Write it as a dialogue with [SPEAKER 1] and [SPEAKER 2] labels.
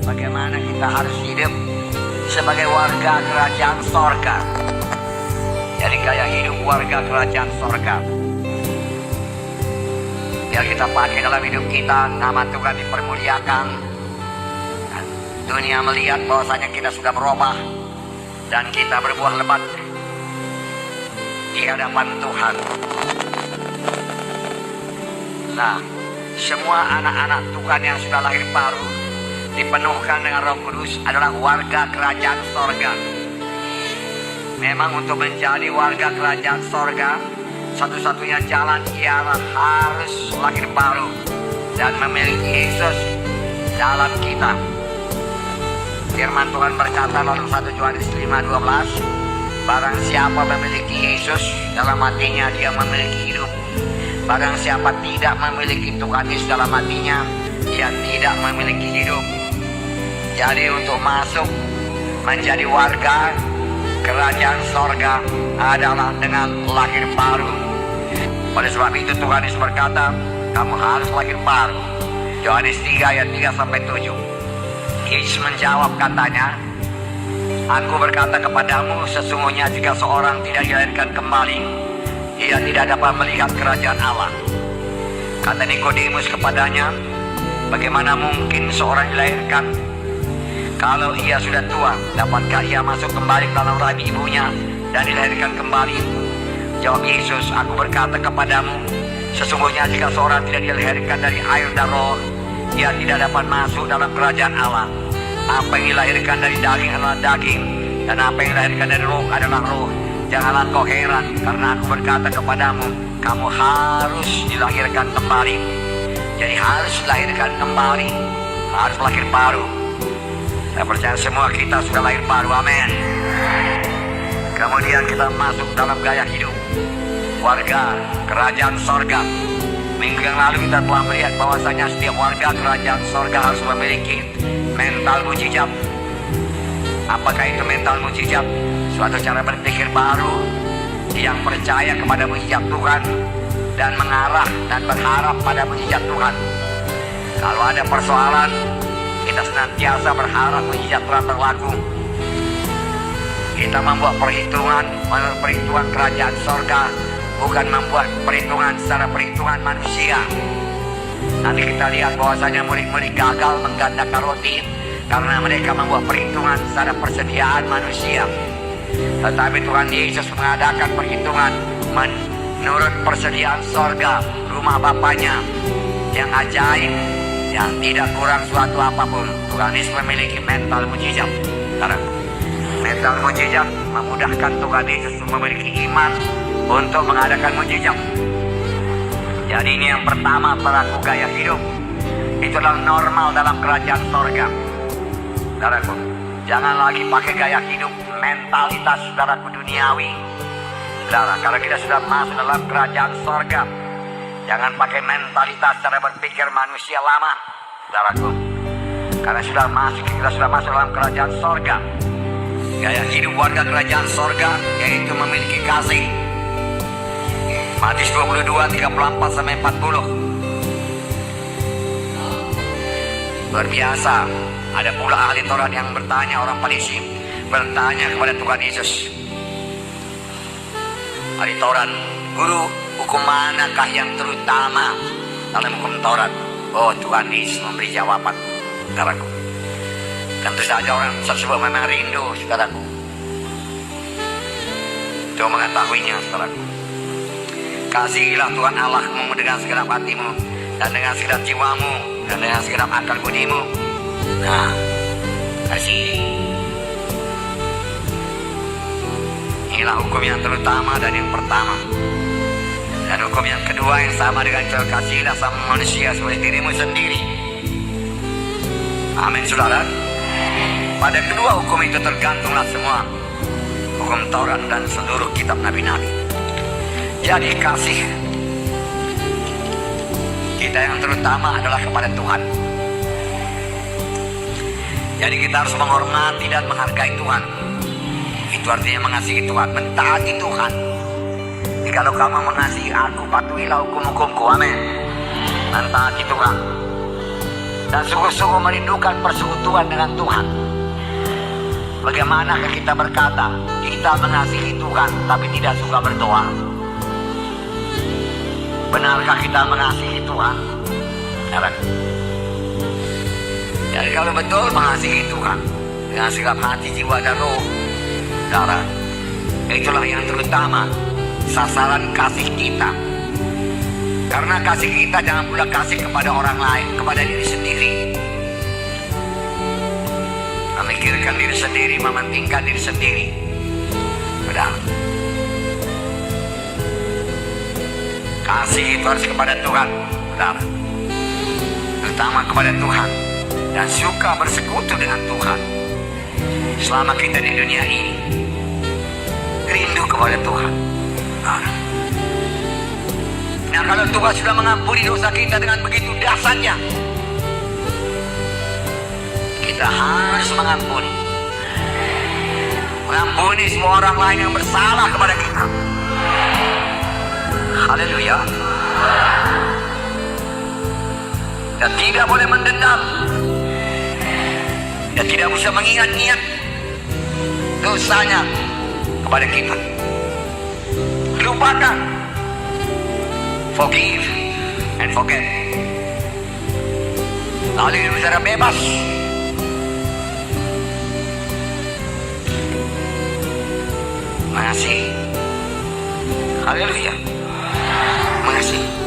[SPEAKER 1] Bagaimana kita harus hidup sebagai warga kerajaan sorga. Jadi gaya hidup warga kerajaan sorga, biar kita pakai dalam hidup kita, nama Tuhan dipermuliakan. Dan dunia melihat bahwasanya kita sudah berubah dan kita berbuah lebat di hadapan Tuhan. Nah, semua anak-anak Tuhan yang sudah lahir baru dipenuhkan dengan Roh Kudus adalah warga kerajaan sorga. Memang untuk menjadi warga kerajaan sorga, satu-satunya jalan ialah harus lahir baru dan memiliki Yesus dalam kita. Firman Tuhan berkata dalam 1 Yohanes 5:12, barang siapa memiliki Yesus dalam hatinya, dia memiliki hidup. Barang siapa tidak memiliki Tuhan Yesus dalam hatinya, dia tidak memiliki hidup. Jadi untuk masuk menjadi warga kerajaan sorga adalah dengan lahir baru. Oleh sebab itu Tuhan Yesus berkata, kamu harus lahir baru. Yohanes 3 ayat 3-7. Yesus menjawab katanya, aku berkata kepadamu, sesungguhnya jika seorang tidak dilahirkan kembali, ia tidak dapat melihat kerajaan Allah. Kata Nikodemus kepadanya, bagaimana mungkin seorang dilahirkan kalau ia sudah tua? Dapatkah ia masuk kembali ke dalam rahim ibunya dan dilahirkan kembali? Jawab Yesus, aku berkata kepadamu, sesungguhnya jika seorang tidak dilahirkan dari air dan roh, ia tidak dapat masuk dalam kerajaan Allah. Apa yang dilahirkan dari daging adalah daging, dan apa yang dilahirkan dari roh adalah roh. Janganlah kau heran, karena aku berkata kepadamu, kamu harus dilahirkan kembali. Jadi harus dilahirkan kembali, harus lahir baru. Saya percaya semua kita sudah lahir baru, amin. Kemudian kita masuk dalam gaya hidup warga kerajaan sorga. Minggu yang lalu kita telah melihat bahwasanya setiap warga kerajaan sorga harus memiliki mental mujizat. Apakah itu mental mujizat? Suatu cara berpikir baru yang percaya kepada mujizat Tuhan dan mengarah dan berharap pada mujizat Tuhan. Kalau ada persoalan, kita senantiasa berharap mujizat Tuhan berlaku. Kita membuat perhitungan menurut perhitungan kerajaan sorga, bukan membuat perhitungan secara perhitungan manusia. Nanti kita lihat bahwasanya murid-murid gagal menggandakan roti karena mereka membuat perhitungan secara persediaan manusia. Tetapi Tuhan Yesus mengadakan perhitungan menurut persediaan sorga, rumah Bapaknya yang ajaib, yang tidak kurang suatu apapun. Tuhan Yesus memiliki mental mujizat. Karena mental mujizat memudahkan Tuhan Yesus memiliki iman untuk mengadakan mujizat. Jadi ini yang pertama, pelaku gaya hidup. Itu adalah normal dalam kerajaan sorga. Saudaraku, jangan lagi pakai gaya hidup mentalitas saudaraku duniawi. Saudara, kalau kita sudah masuk dalam kerajaan sorga, jangan pakai mentalitas cara berpikir manusia lama, saudaraku. Karena kita sudah masuk dalam kerajaan sorga. Gaya hidup warga kerajaan sorga yaitu memiliki kasih. Matius 22:34-40. Luar biasa. Ada pula ahli Taurat yang bertanya, orang Farisi bertanya kepada Tuhan Yesus. Ahli Taurat, guru, hukum manakah yang terutama dalam hukum Taurat? Oh, Tuhan Yesus memberi jawaban, saudaraku. Tentu saja orang tersebut memang rindu, saudaraku, untuk mengetahuinya, saudaraku. Kasihilah Tuhan Allahmu dengan segenap hatimu, dan dengan segenap jiwamu, dan dengan segenap akal budimu. Nah, kasih. Inilah hukum yang terutama dan yang pertama. Dan hukum yang kedua yang sama dengan itu, kasihilah sama manusia seperti dirimu sendiri. Amin, saudara. Pada kedua hukum itu tergantunglah semua hukum Taurat dan seluruh kitab nabi-nabi. Jadi kasih kita yang terutama adalah kepada Tuhan. Jadi kita harus menghormati dan menghargai Tuhan. Itu artinya mengasihi Tuhan, mentaati Tuhan. Jadi kalau kamu mengasihi aku, patuhilah hukum-hukumku, amin. mentaati Tuhan, dan sungguh-sungguh merindukan persekutuan dengan Tuhan. Bagaimanakah kita berkata kita mengasihi Tuhan tapi tidak suka berdoa? Benarkah kita mengasihi Tuhan? Saudara. Jadi kalau betul mengasihi Tuhan dengan segala hati, jiwa, dan roh, saudara, itulah yang terutama sasaran kasih kita. Karena kasih kita jangan pula kasih kepada orang lain, kepada diri sendiri. Memikirkan diri sendiri, mementingkan diri sendiri. Padahal kasih itu harus kepada Tuhan, saudara. Terutama kepada Tuhan, dan suka bersekutu dengan Tuhan. Selama kita di dunia ini, rindu kepada Tuhan. Nah, kalau Tuhan sudah mengampuni dosa kita dengan begitu dahsyatnya, kita harus mengampuni semua orang lain yang bersalah kepada kita. Haleluya. Dan tidak boleh mendendam, dan tidak bisa mengingat-ingat dosanya kepada kita. Lupakan. Forgive and forget. Lalu hidup secara bebas. Mengasihi. Haleluya. Mengasihi.